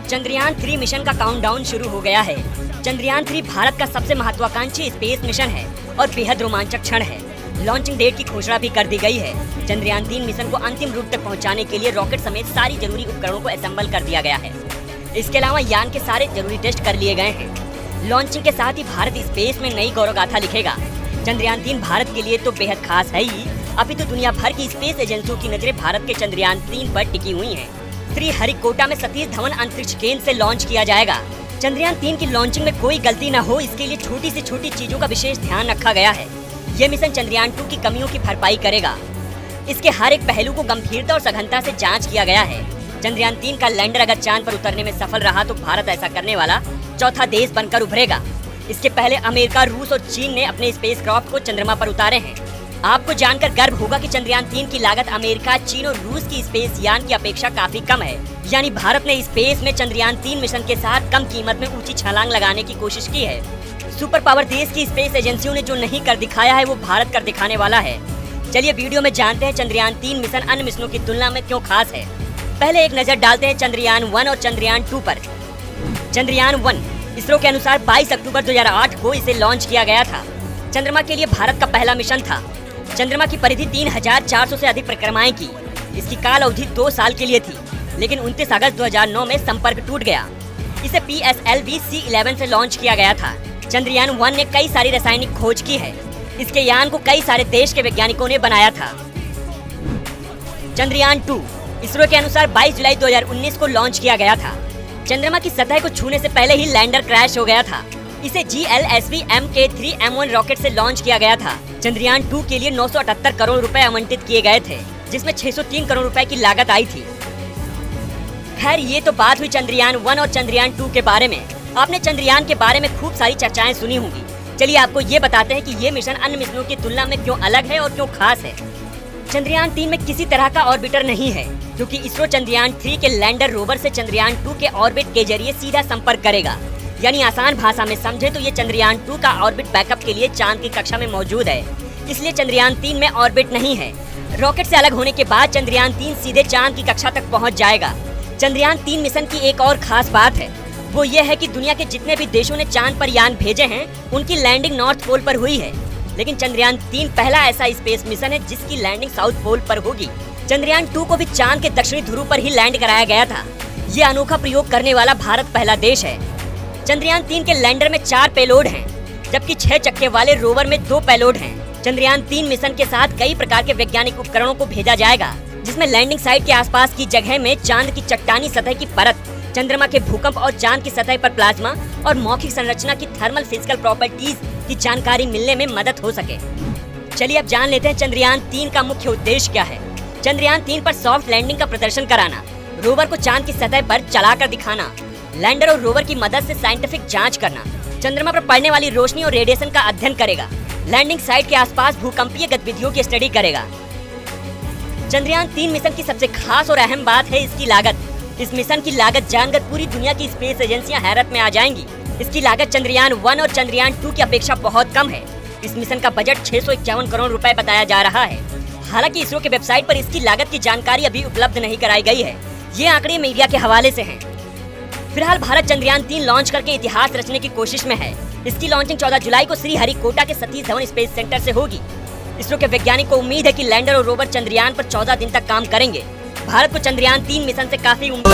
Chandrayaan 3 mission का countdown शुरू हो गया है। चंद्रयान 3 भारत का सबसे महत्वाकांक्षी स्पेस मिशन है और बेहद रोमांचक क्षण है। लॉन्चिंग डेट की घोषणा भी कर दी गई है। चंद्रयान 3 मिशन को अंतिम रूप तक पहुंचाने के लिए रॉकेट समेत सारी जरूरी उपकरणों को असेंबल कर दिया गया है। इसके अलावा यान के सारे जरूरी टेस्ट कर लिए गए हैं। लॉन्चिंग के साथ ही भारत स्पेस में नई गौरव गाथा लिखेगा। चंद्रयान 3 भारत के लिए तो बेहद खास है ही, अभी तो दुनिया भर की स्पेस एजेंसियों की नजरें भारत के चंद्रयान 3 पर टिकी हुई हैं। श्रीहरिकोटा में सतीश धवन अंतरिक्ष केंद्र से लॉन्च किया जाएगा। चंद्रयान 3 की लॉन्चिंग में कोई गलती न हो, इसके लिए छोटी से छोटी चीजों का विशेष ध्यान रखा गया है। ये मिशन चंद्रयान 2 की कमियों की भरपाई करेगा। इसके हर एक पहलू को गंभीरता और सघनता से जांच किया गया है। चंद्रयान 3 का लैंडर अगर चांद पर उतरने में सफल रहा तो भारत ऐसा करने वाला चौथा देश बनकर उभरेगा। इसके पहले अमेरिका, रूस और चीन ने अपने स्पेसक्राफ्ट को चंद्रमा पर उतारे हैं। आपको जानकर गर्व होगा कि चंद्रयान 3 की लागत अमेरिका, चीन और रूस की स्पेस यान की अपेक्षा काफी कम है। यानी भारत ने स्पेस में चंद्रयान 3 मिशन के साथ कम कीमत में ऊंची छलांग लगाने की कोशिश की है। सुपर पावर देश की स्पेस एजेंसियों ने जो नहीं कर दिखाया है वो भारत कर दिखाने वाला है। चलिए वीडियो में जानते हैं चंद्रयान 3 मिशन अन्य मिशनों की तुलना में क्यों खास है। पहले एक नजर डालते हैं चंद्रयान 1 और चंद्रयान 2 पर। चंद्रयान 1 इसरो के अनुसार 22 अक्टूबर 2008 को इसे लॉन्च किया गया था। चंद्रमा के लिए भारत का पहला मिशन था। चंद्रमा की परिधि 3400 से अधिक परिक्रमाएं की। इसकी काल अवधि 2 साल के लिए थी, लेकिन 29 अगस्त 2009 में संपर्क टूट गया। इसे PSLV C11 से लॉन्च किया गया था। चंद्रयान 1 ने कई सारी रासायनिक खोज की है। इसके यान को कई सारे देश के वैज्ञानिकों ने बनाया था। चंद्रयान 2 इसरो के अनुसार 22 जुलाई 2019 को लॉन्च किया गया था। चंद्रमा की सतह को छूने से पहले ही लैंडर क्रैश हो गया था। इसे GLSV Mk3M1 रॉकेट से लॉन्च किया गया था। चंद्रयान 2 के लिए 978 करोड़ रुपए आवंटित किए गए थे, जिसमें 603 करोड़ रुपए की लागत आई थी। खैर ये तो बात हुई चंद्रयान 1 और चंद्रयान 2 के बारे में। आपने चंद्रयान के बारे में खूब सारी चर्चाएं सुनी होंगी। चलिए आपको ये बताते हैं कि ये मिशन अन्य मिशनों की तुलना में क्यों अलग है और क्यों खास है। चंद्रयान 3 में किसी तरह का ऑर्बिटर नहीं है, क्योंकि इसरो चंद्रयान 3 के लैंडर रोवर से चंद्रयान 2 के ऑर्बिट के जरिए सीधा संपर्क करेगा। यानी आसान भाषा में समझे तो ये चंद्रयान 2 का ऑर्बिट बैकअप के लिए चांद की कक्षा में मौजूद है। इसलिए चंद्रयान 3 में ऑर्बिट नहीं है। रॉकेट से अलग होने के बाद चंद्रयान 3 सीधे चांद की कक्षा तक पहुंच जाएगा। चंद्रयान 3 मिशन की एक और खास बात है, वो ये है कि दुनिया के जितने भी देशों ने चांद पर यान भेजे हैं उनकी लैंडिंग नॉर्थ पोल पर हुई है, लेकिन चंद्रयान 3 पहला ऐसा स्पेस मिशन है जिसकी लैंडिंग साउथ पोल पर होगी। चंद्रयान 2 को भी चांद के दक्षिणी ध्रुव पर ही लैंड कराया गया था। ये अनोखा प्रयोग करने वाला भारत पहला देश है। चंद्रयान 3 के लैंडर में 4 पेलोड हैं, जबकि 6 चक्के वाले रोवर में 2 पेलोड हैं। चंद्रयान 3 मिशन के साथ कई प्रकार के वैज्ञानिक उपकरणों को भेजा जाएगा, जिसमें लैंडिंग साइट के आसपास की जगह में चांद की चट्टानी सतह की परत, चंद्रमा के भूकंप और चांद की सतह पर प्लाज्मा और मौखिक संरचना की थर्मल फिजिकल प्रॉपर्टीज की जानकारी मिलने में मदद हो सके। चलिए अब जान लेते हैं चंद्रयान 3 का मुख्य उद्देश्य क्या है। चंद्रयान 3 पर सॉफ्ट लैंडिंग का प्रदर्शन कराना, रोवर को चांद की सतह पर चलाकर दिखाना, लैंडर और रोवर की मदद से साइंटिफिक जांच करना, चंद्रमा पर पड़ने वाली रोशनी और रेडिएशन का अध्ययन करेगा, लैंडिंग साइट के आसपास भूकंपीय गतिविधियों की स्टडी करेगा। चंद्रयान 3 मिशन की सबसे खास और अहम बात है इसकी लागत। इस मिशन की लागत जानकर पूरी दुनिया की स्पेस एजेंसियां हैरत में आ जाएंगी। इसकी लागत चंद्रयान 1 और चंद्रयान 2 की अपेक्षा बहुत कम है। इस मिशन का बजट 651 करोड़ रुपए बताया जा रहा है। हालांकि इसरो के वेबसाइट पर इसकी लागत की जानकारी अभी उपलब्ध नहीं कराई गई है। ये आंकड़े मीडिया के हवाले से हैं। फिलहाल भारत चंद्रयान 3 लॉन्च करके इतिहास रचने की कोशिश में है। इसकी लॉन्चिंग 14 जुलाई को श्रीहरिकोटा के सतीश धवन स्पेस सेंटर से होगी। इसरो के वैज्ञानिक को उम्मीद है कि लैंडर और रोवर चंद्रयान पर 14 दिन तक काम करेंगे। भारत को चंद्रयान 3 मिशन से काफी उम्मीद